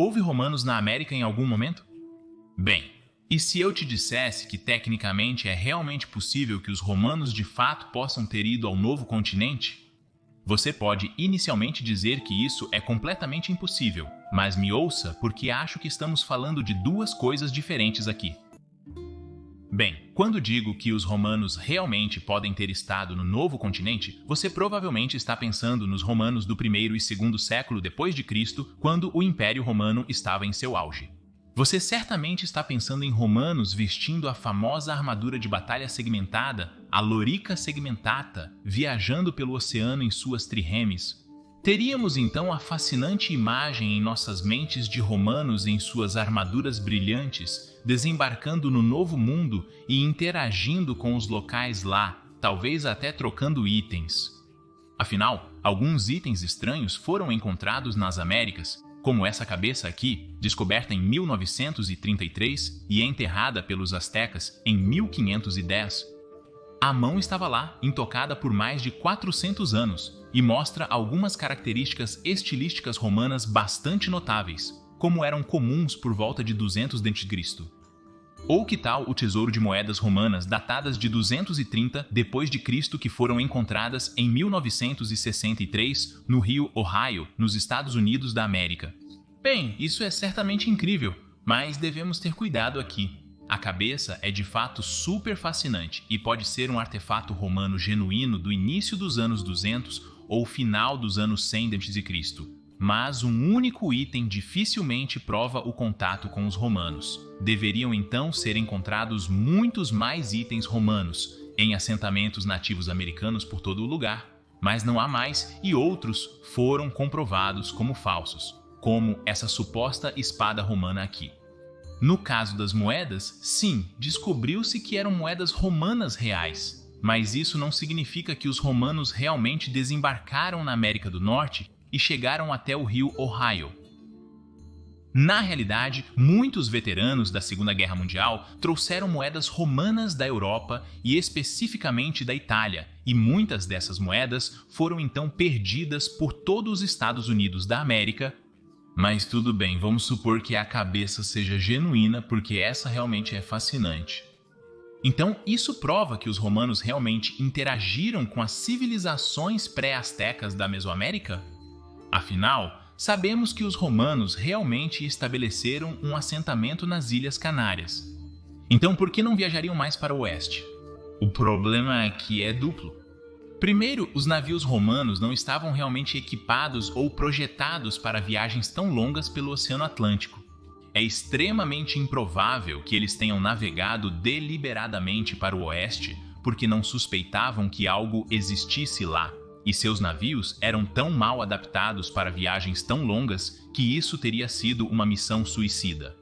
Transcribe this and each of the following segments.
Houve romanos na América em algum momento? Bem, e se eu te dissesse que tecnicamente é realmente possível que os romanos de fato possam ter ido ao novo continente? Você pode inicialmente dizer que isso é completamente impossível, mas me ouça porque acho que estamos falando de duas coisas diferentes aqui. Bem, quando digo que os romanos realmente podem ter estado no novo continente, você provavelmente está pensando nos romanos do primeiro e segundo século depois de Cristo, quando o Império Romano estava em seu auge. Você certamente está pensando em romanos vestindo a famosa armadura de batalha segmentada, a lorica segmentata, viajando pelo oceano em suas triremes. Teríamos então a fascinante imagem em nossas mentes de romanos em suas armaduras brilhantes, desembarcando no Novo Mundo e interagindo com os locais lá, talvez até trocando itens. Afinal, alguns itens estranhos foram encontrados nas Américas, como essa cabeça aqui, descoberta em 1933 e enterrada pelos astecas em 1510. A mão estava lá, intocada por mais de 400 anos, e mostra algumas características estilísticas romanas bastante notáveis, como eram comuns por volta de 200 d.C. Ou que tal o tesouro de moedas romanas datadas de 230 d.C. que foram encontradas em 1963 no rio Ohio, nos Estados Unidos da América? Bem, isso é certamente incrível, mas devemos ter cuidado aqui. A cabeça é de fato super fascinante e pode ser um artefato romano genuíno do início dos anos 200 ou final dos anos 100 d.C., mas um único item dificilmente prova o contato com os romanos. Deveriam então ser encontrados muitos mais itens romanos em assentamentos nativos americanos por todo o lugar, mas não há mais e outros foram comprovados como falsos, como essa suposta espada romana aqui. No caso das moedas, sim, descobriu-se que eram moedas romanas reais, mas isso não significa que os romanos realmente desembarcaram na América do Norte e chegaram até o rio Ohio. Na realidade, muitos veteranos da Segunda Guerra Mundial trouxeram moedas romanas da Europa e especificamente da Itália, e muitas dessas moedas foram então perdidas por todos os Estados Unidos da América. Mas tudo bem, vamos supor que a cabeça seja genuína porque essa realmente é fascinante. Então, isso prova que os romanos realmente interagiram com as civilizações pré-astecas da Mesoamérica? Afinal, sabemos que os romanos realmente estabeleceram um assentamento nas Ilhas Canárias. Então, por que não viajariam mais para o oeste? O problema aqui é duplo. Primeiro, os navios romanos não estavam realmente equipados ou projetados para viagens tão longas pelo Oceano Atlântico. É extremamente improvável que eles tenham navegado deliberadamente para o oeste porque não suspeitavam que algo existisse lá. E seus navios eram tão mal adaptados para viagens tão longas que isso teria sido uma missão suicida.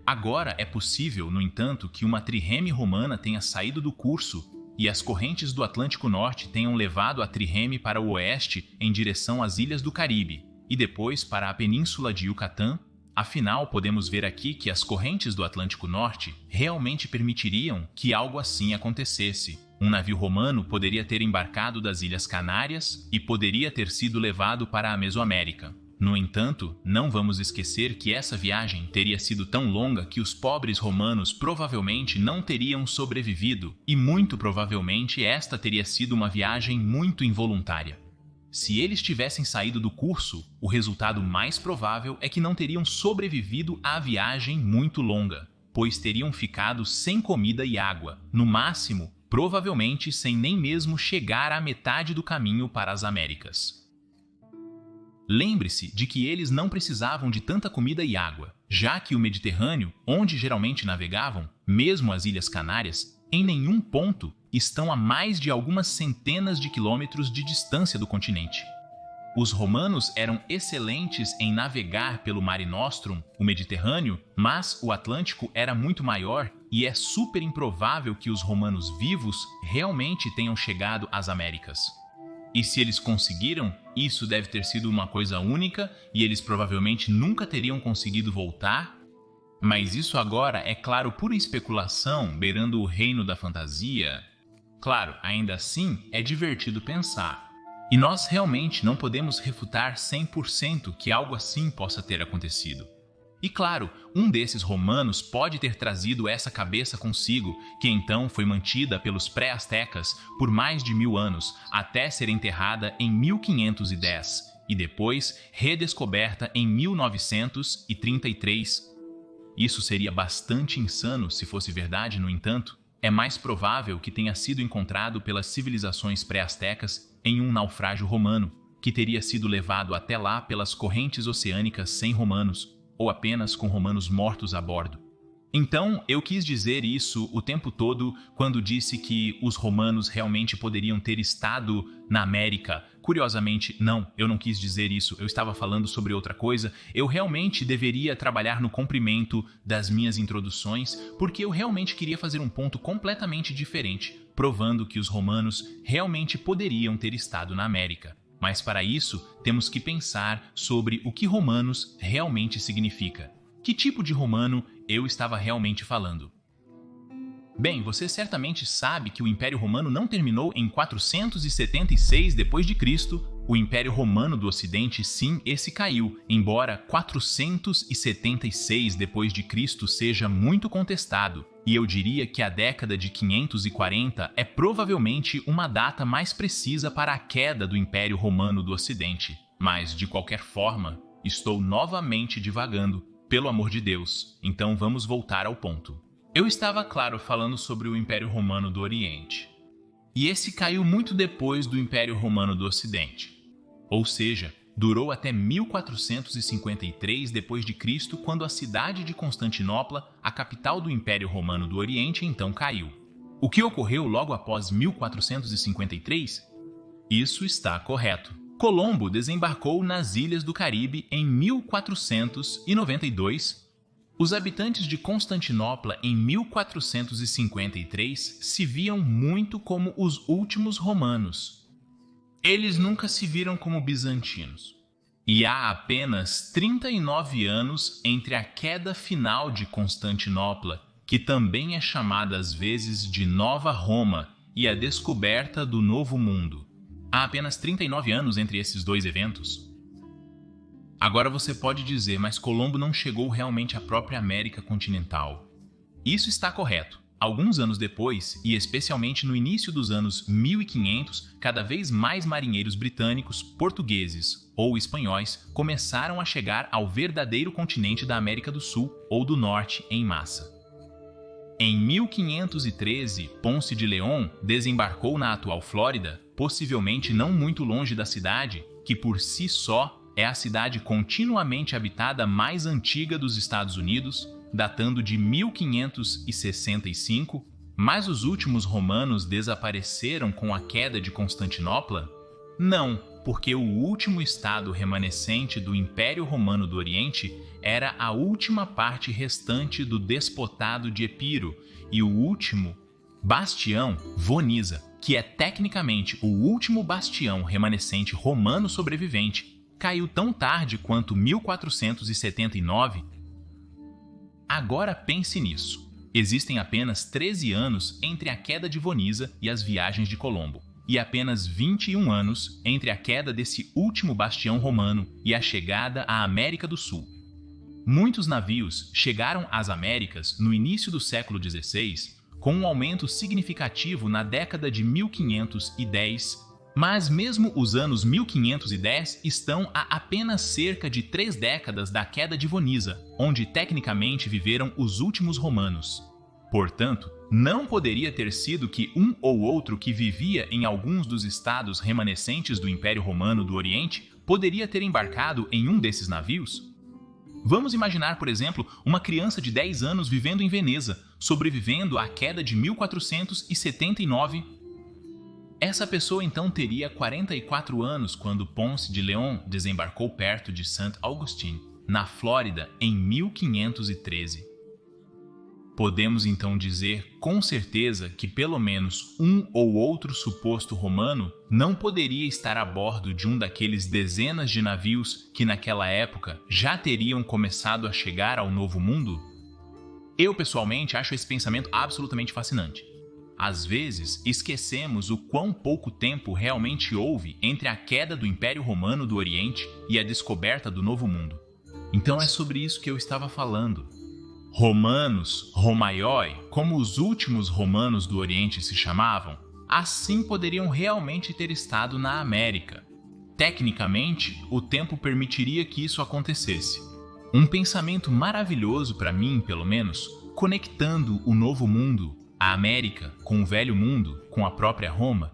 Agora é possível, no entanto, que uma trireme romana tenha saído do curso e as correntes do Atlântico Norte tenham levado a trireme para o oeste em direção às ilhas do Caribe e depois para a península de Yucatán. Afinal, podemos ver aqui que as correntes do Atlântico Norte realmente permitiriam que algo assim acontecesse. Um navio romano poderia ter embarcado das Ilhas Canárias e poderia ter sido levado para a Mesoamérica. No entanto, não vamos esquecer que essa viagem teria sido tão longa que os pobres romanos provavelmente não teriam sobrevivido, e muito provavelmente esta teria sido uma viagem muito involuntária. Se eles tivessem saído do curso, o resultado mais provável é que não teriam sobrevivido à viagem muito longa, pois teriam ficado sem comida e água, no máximo, provavelmente sem nem mesmo chegar à metade do caminho para as Américas. Lembre-se de que eles não precisavam de tanta comida e água, já que o Mediterrâneo, onde geralmente navegavam, mesmo as Ilhas Canárias, em nenhum ponto estão a mais de algumas centenas de quilômetros de distância do continente. Os romanos eram excelentes em navegar pelo Mare Nostrum, o Mediterrâneo, mas o Atlântico era muito maior e é super improvável que os romanos vivos realmente tenham chegado às Américas. E se eles conseguiram, isso deve ter sido uma coisa única e eles provavelmente nunca teriam conseguido voltar. Mas isso agora é claro pura especulação, beirando o reino da fantasia. Claro, ainda assim é divertido pensar. E nós realmente não podemos refutar 100% que algo assim possa ter acontecido. E claro, um desses romanos pode ter trazido essa cabeça consigo, que então foi mantida pelos pré-astecas por mais de 1000 anos, até ser enterrada em 1510, e depois redescoberta em 1933. Isso seria bastante insano se fosse verdade, no entanto. É mais provável que tenha sido encontrado pelas civilizações pré-astecas em um naufrágio romano, que teria sido levado até lá pelas correntes oceânicas sem romanos, ou apenas com romanos mortos a bordo. Então, eu quis dizer isso o tempo todo quando disse que os romanos realmente poderiam ter estado na América. Curiosamente, não, eu não quis dizer isso, eu estava falando sobre outra coisa. Eu realmente deveria trabalhar no comprimento das minhas introduções, porque eu realmente queria fazer um ponto completamente diferente, provando que os romanos realmente poderiam ter estado na América. Mas para isso, temos que pensar sobre o que romanos realmente significa. Que tipo de romano eu estava realmente falando? Bem, você certamente sabe que o Império Romano não terminou em 476 d.C. O Império Romano do Ocidente, sim, esse caiu, embora 476 d.C. seja muito contestado. E eu diria que a década de 540 é provavelmente uma data mais precisa para a queda do Império Romano do Ocidente. Mas, de qualquer forma, estou novamente divagando. Pelo amor de Deus, então vamos voltar ao ponto. Eu estava, claro, falando sobre o Império Romano do Oriente. E esse caiu muito depois do Império Romano do Ocidente. Ou seja, durou até 1453 d.C., quando a cidade de Constantinopla, a capital do Império Romano do Oriente, então caiu. O que ocorreu logo após 1453? Isso está correto. Colombo desembarcou nas Ilhas do Caribe em 1492. Os habitantes de Constantinopla em 1453 se viam muito como os últimos romanos. Eles nunca se viram como bizantinos. E há apenas 39 anos entre a queda final de Constantinopla, que também é chamada às vezes de Nova Roma, e a descoberta do Novo Mundo. Há apenas 39 anos entre esses dois eventos. Agora você pode dizer, mas Colombo não chegou realmente à própria América continental. Isso está correto. Alguns anos depois, e especialmente no início dos anos 1500, cada vez mais marinheiros britânicos, portugueses ou espanhóis começaram a chegar ao verdadeiro continente da América do Sul ou do Norte em massa. Em 1513, Ponce de León desembarcou na atual Flórida, possivelmente não muito longe da cidade, que por si só é a cidade continuamente habitada mais antiga dos Estados Unidos, datando de 1565, mas os últimos romanos desapareceram com a queda de Constantinopla? Não, porque o último estado remanescente do Império Romano do Oriente era a última parte restante do despotado de Epiro e o último bastião, Vonisa, que é tecnicamente o último bastião remanescente romano sobrevivente, caiu tão tarde quanto 1479. Agora pense nisso. Existem apenas 13 anos entre a queda de Vonisa e as viagens de Colombo, e apenas 21 anos entre a queda desse último bastião romano e a chegada à América do Sul. Muitos navios chegaram às Américas no início do século XVI, com um aumento significativo na década de 1510, mas mesmo os anos 1510 estão a apenas cerca de 3 décadas da queda de Vonisa, onde tecnicamente viveram os últimos romanos. Portanto, não poderia ter sido que um ou outro que vivia em alguns dos estados remanescentes do Império Romano do Oriente poderia ter embarcado em um desses navios? Vamos imaginar, por exemplo, uma criança de 10 anos vivendo em Veneza, sobrevivendo à queda de 1479. Essa pessoa então teria 44 anos quando Ponce de León desembarcou perto de St. Augustine, na Flórida, em 1513. Podemos então dizer com certeza que pelo menos um ou outro suposto romano não poderia estar a bordo de um daqueles dezenas de navios que naquela época já teriam começado a chegar ao Novo Mundo? Eu pessoalmente acho esse pensamento absolutamente fascinante. às vezes esquecemos o quão pouco tempo realmente houve entre a queda do Império Romano do Oriente e a descoberta do Novo Mundo. Então é sobre isso que eu estava falando. Romanos, Romaioi, como os últimos romanos do Oriente se chamavam, assim poderiam realmente ter estado na América. Tecnicamente, o tempo permitiria que isso acontecesse. Um pensamento maravilhoso para mim, pelo menos, conectando o Novo Mundo, a América, com o Velho Mundo, com a própria Roma.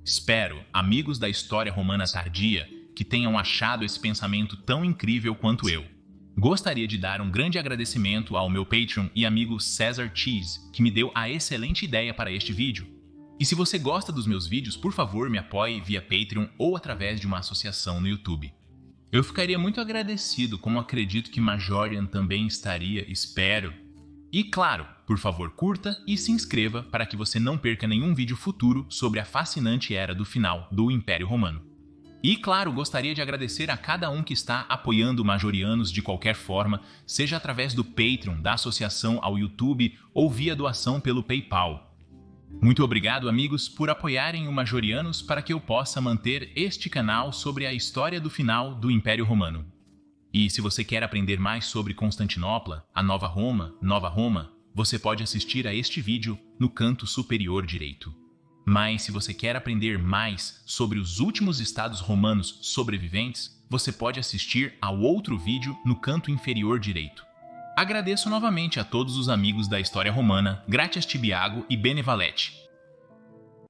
Espero, amigos da história romana tardia, que tenham achado esse pensamento tão incrível quanto eu. Gostaria de dar um grande agradecimento ao meu Patreon e amigo Cesar Cheese, que me deu a excelente ideia para este vídeo. E se você gosta dos meus vídeos, por favor me apoie via Patreon ou através de uma associação no YouTube. Eu ficaria muito agradecido, como acredito que Majorian também estaria, espero. E claro, por favor curta e se inscreva para que você não perca nenhum vídeo futuro sobre a fascinante era do final do Império Romano. E claro, gostaria de agradecer a cada um que está apoiando Majorianos de qualquer forma, seja através do Patreon, da associação ao YouTube ou via doação pelo PayPal. Muito obrigado, amigos, por apoiarem o Majorianos para que eu possa manter este canal sobre a história do final do Império Romano. E se você quer aprender mais sobre Constantinopla, a Nova Roma, você pode assistir a este vídeo no canto superior direito. Mas se você quer aprender mais sobre os últimos estados romanos sobreviventes, você pode assistir ao outro vídeo no canto inferior direito. Agradeço novamente a todos os amigos da história romana, Gratias Tibiago e Benevalete.